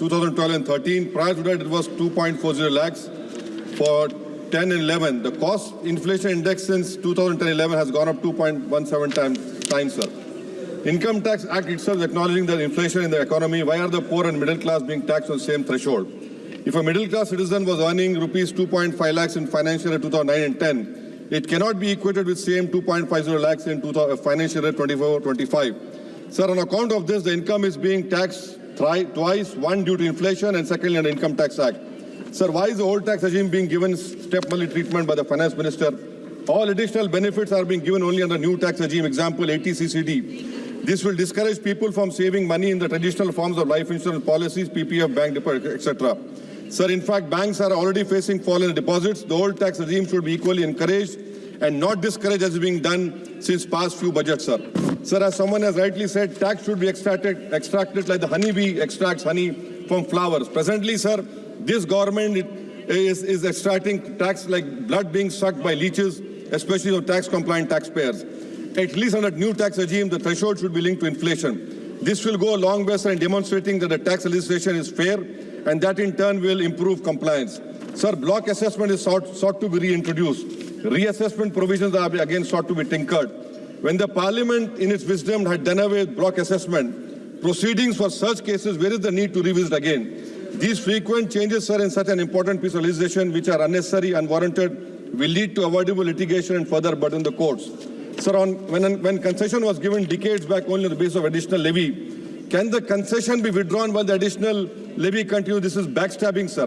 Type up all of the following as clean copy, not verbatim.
2012 and 13. Prior to that, it was 2.40 lakhs. For 10 and 11, the cost inflation index since 2010-11 has gone up 2.17 times, sir. Income Tax Act itself is acknowledging the inflation in the economy. Why are the poor and middle class being taxed on the same threshold? If a middle class citizen was earning rupees 2.5 lakhs in financial year 2009 and 10, it cannot be equated with same 2.50 lakhs in financial year 24-25. Sir, on account of this, the income is being taxed twice, one due to inflation and secondly under Income Tax Act. Sir, why is the old tax regime being given step-money treatment by the Finance Minister? All additional benefits are being given only under new tax regime, example 80CCD. This will discourage people from saving money in the traditional forms of life insurance policies, PPF, bank deposit, etc. Sir, in fact, banks are already facing fall in deposits. The old tax regime should be equally encouraged and not discouraged as is being done since past few budgets, sir. Sir, as someone has rightly said, tax should be extracted like the honeybee extracts honey from flowers. Presently, sir, this government is extracting tax like blood being sucked by leeches, especially on tax-compliant taxpayers. At least under new tax regime, the threshold should be linked to inflation. This will go a long way, sir, in demonstrating that the tax legislation is fair and that in turn will improve compliance. Sir, block assessment is sought to be reintroduced. Reassessment provisions are again sought to be tinkered. When the Parliament, in its wisdom, had done away with block assessment, proceedings for such cases, where is the need to revisit again? These frequent changes, sir, in such an important piece of legislation, which are unnecessary, unwarranted, will lead to avoidable litigation and further burden the courts. Sir, when concession was given decades back only on the basis of additional levy, can the concession be withdrawn while the additional levy continues? This is backstabbing, sir.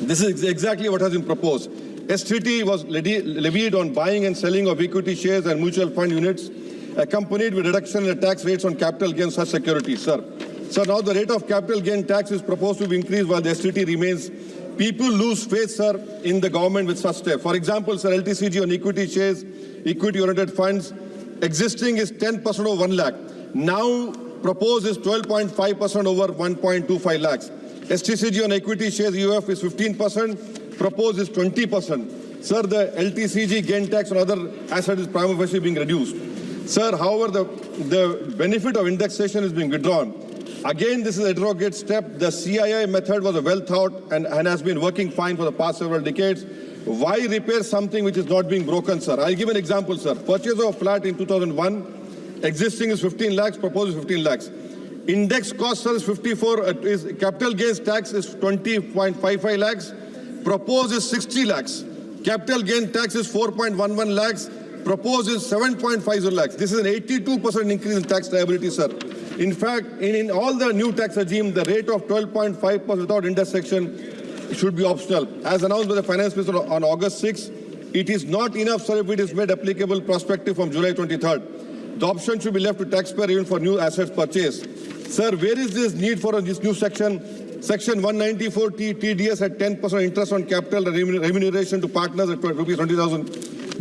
This is exactly what has been proposed. STT was levied on buying and selling of equity shares and mutual fund units, accompanied with reduction in the tax rates on capital gains such securities, sir. So now the rate of capital gain tax is proposed to be increased while the STT remains. People lose faith, sir, in the government with such steps. For example, sir, LTCG on equity shares, equity-oriented funds, existing is 10% over 1 lakh. Now proposed is 12.5% over 1.25 lakhs. STCG on equity shares UF is 15%, proposed is 20%. Sir, the LTCG gain tax on other assets is prima facie being reduced. Sir, however, the benefit of indexation is being withdrawn. Again, this is a derogatory step. The CII method was well thought and has been working fine for the past several decades. Why repair something which is not being broken, sir? I'll give an example, sir. Purchase of a flat in 2001, existing is 15 lakhs, proposed is 15 lakhs. Index cost, sir, is 54, capital gains tax is 20.55 lakhs, proposed is 60 lakhs. Capital gain tax is 4.11 lakhs, proposed is 7.50 lakhs. This is an 82% increase in tax liability, sir. In fact, in all the new tax regime, the rate of 12.5% without intersection should be optional. As announced by the Finance Minister on August 6, it is not enough, sir, if it is made applicable prospective from July 23rd. The option should be left to taxpayer even for new assets purchased. Sir, where is this need for this new section? Section 194 TDS at 10% interest on capital remuneration to partners at rupees 20,000.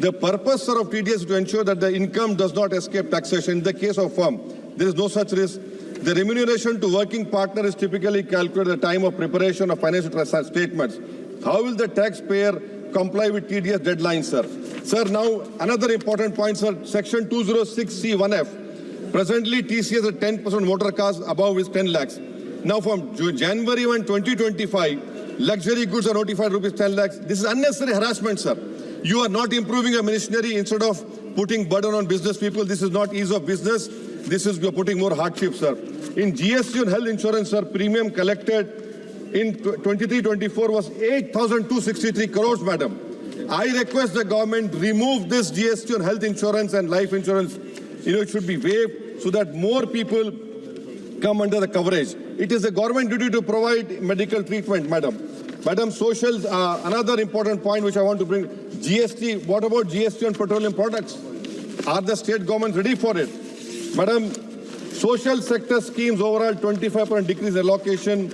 The purpose, sir, of TDS is to ensure that the income does not escape taxation. In the case of firm, there is no such risk. The remuneration to working partner is typically calculated at the time of preparation of financial statements. How will the taxpayer comply with TDS deadlines, sir? Sir, now another important point, sir. Section 206C1F. Presently, TCS at 10% motor cars above is 10 lakhs. Now from January 1, 2025, luxury goods are notified rupees 10 lakhs. This is unnecessary harassment, sir. You are not improving your machinery instead of putting burden on business people. This is not ease of business. This is, you're putting more hardship, sir. In GST on health insurance, sir, premium collected in 23-24 was 8,263 crores, madam. I request the government remove this GST on health insurance and life insurance. It should be waived so that more people come under the coverage. It is the government duty to provide medical treatment, madam. Madam, social, another important point which I want to bring, GST, what about GST on petroleum products? Are the state governments ready for it? Madam, social sector schemes overall 25% decrease allocation,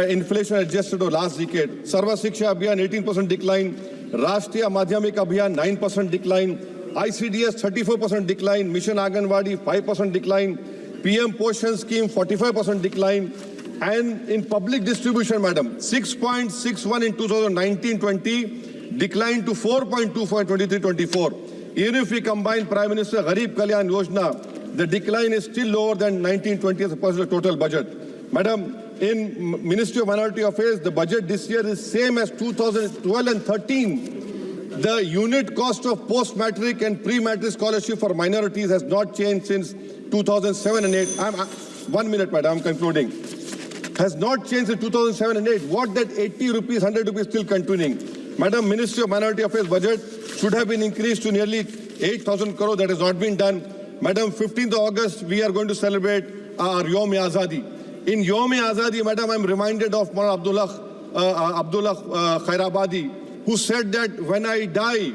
inflation adjusted over last decade. Sarva Shiksha Abhiyan 18% decline, Rashtriya Madhyamik Abhiyan 9% decline, ICDS 34% decline, Mission Anganwadi 5% decline, PM Poshan scheme 45% decline, and in public distribution, madam, 6.61 in 2019-20 declined to 4.24 in 23-24. Even if we combine Prime Minister Garib Kalyan Yojana, the decline is still lower than 1920 as a percent of total budget. Madam, in Ministry of Minority Affairs, the budget this year is same as 2012 and 13. The unit cost of post-matric and pre-matric scholarship for minorities has not changed since 2007 and 8. 1 minute, madam, I'm concluding. Has not changed in 2007 and 8. What that 80 rupees, 100 rupees still continuing? Madam, Ministry of Minority Affairs budget should have been increased to nearly 8,000 crore. That has not been done. Madam, 15th of August, we are going to celebrate our Yom-e-Azadi. In Yom-e-Azadi, madam, I'm reminded of Maulana Abdullah Khairabadi, who said that when I die,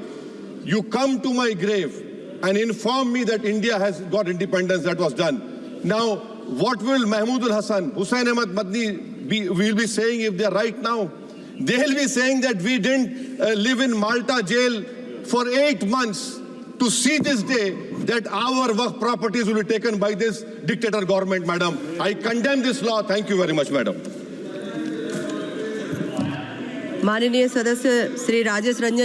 you come to my grave and inform me that India has got independence. That was done. Now, what will Mahmood al-Hasan, Hussain Ahmad Madni will be saying if they are right now? They'll be saying that we didn't live in Malta jail for 8 months to see this day that our work properties will be taken by this dictator government, madam. I condemn this law. Thank you very much, madam. माननीय सदस्य श्री राजेश रंजन